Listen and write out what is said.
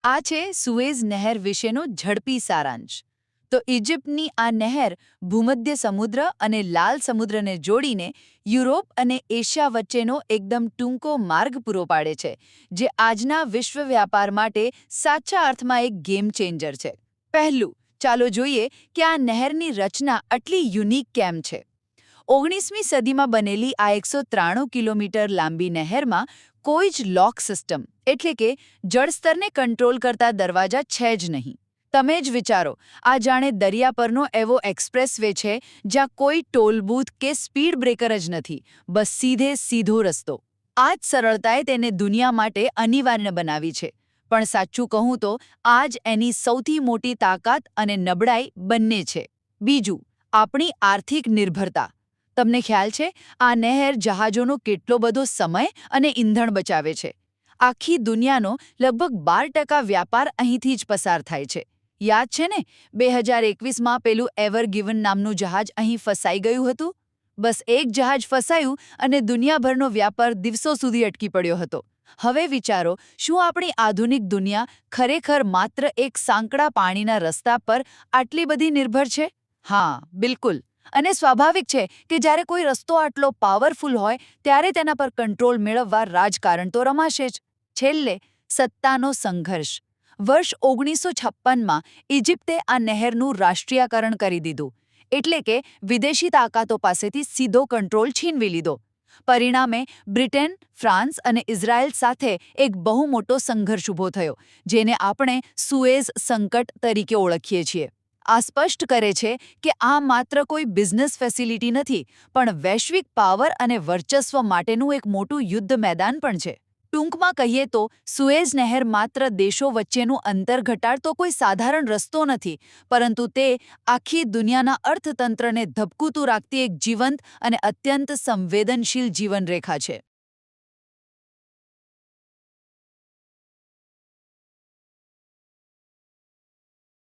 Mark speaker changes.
Speaker 1: આ છે સુએઝ નહેર વિશેનો ઝડપી સારાંશ. તો ઇજિપ્તની આ નહેર ભૂમધ્ય સમુદ્ર અને લાલ સમુદ્રને જોડીને યુરોપ અને એશિયા વચ્ચેનો એકદમ ટૂંકો માર્ગ પૂરો પાડે છે, જે આજના વિશ્વ વ્યાપાર માટે સાચા અર્થમાં એક ગેમ ચેન્જર છે. પહેલું, ચાલો જોઈએ કે આ નહેરની રચના આટલી યુનિક કેમ છે. 19મી સદીમાં બનેલી આ 193 કિલોમીટર લાંબી નહેરમાં કોઈ જ લોક સિસ્ટમ એટલે કે જળસ્તરને કંટ્રોલ કરતા દરવાજા છે જ નહીં. તમે જ વિચારો, આ જાણે દરિયા પરનો એવો એક્સપ્રેસવે છે જ્યાં કોઈ ટોલ બૂથ કે સ્પીડ બ્રેકર જ નથી, બસ સીધો રસ્તો. આ જ સરળતાએ તેને દુનિયા માટે અનિવાર્ય બનાવી છે. પણ સાચું કહું તો આ જ એની સૌથી મોટી તાકાત અને નબળાઈ બંને છે. બીજું, આપણી આર્થિક નિર્ભરતા. તમને ખ્યાલ છે આ નહેર જહાજોનો કેટલો બધો સમય અને ઈંધણ બચાવે છે? આખી દુનિયાનો લગભગ 12% વ્યાપાર અહીંથી જ પસાર થાય છે. યાદ છે ને, 2021માં પેલું એવર ગિવન નામનું જહાજ અહીં ફસાઈ ગયું હતું? બસ એક જહાજ ફસાયું અને દુનિયાભરનો વ્યાપાર દિવસો સુધી અટકી પડ્યો હતો. હવે વિચારો, શું આપણી આધુનિક દુનિયા ખરેખર માત્ર એક સાંકડા પાણીના રસ્તા પર આટલી બધી નિર્ભર છે? હા, બિલકુલ. અને સ્વાભાવિક છે કે જ્યારે કોઈ રસ્તો આટલો પાવરફુલ હોય ત્યારે તેના પર કંટ્રોલ મેળવવા રાજકારણ તો રમાશે જ. છેલ્લે, સત્તાનો સંઘર્ષ. વર્ષ 1956માં ઇજિપ્તે આ નહેરનું રાષ્ટ્રીયકરણ કરી દીધું, એટલે કે વિદેશી તાકાતો પાસેથી સીધો કંટ્રોલ છીનવી લીધો. પરિણામે બ્રિટન, ફ્રાન્સ અને ઇઝરાયલ સાથે એક બહુ મોટો સંઘર્ષ ઊભો થયો, જેને આપણે સુએઝ સંકટ તરીકે ઓળખીએ છીએ. આ સ્પષ્ટ કરે છે કે આ માત્ર કોઈ બિઝનેસ ફેસિલિટી નથી, પણ વૈશ્વિક પાવર અને વર્ચસ્વ માટેનું એક મોટું યુદ્ધ મેદાન પણ છે. ટૂંકમાં કહીએ તો સુએઝ નહેર માત્ર દેશો વચ્ચેનું અંતર ઘટાડતો કોઈ સાધારણ રસ્તો નથી, પરંતુ તે આખી દુનિયાના અર્થતંત્રને ધબકતું રાખતી એક જીવંત અને અત્યંત સંવેદનશીલ જીવનરેખા છે.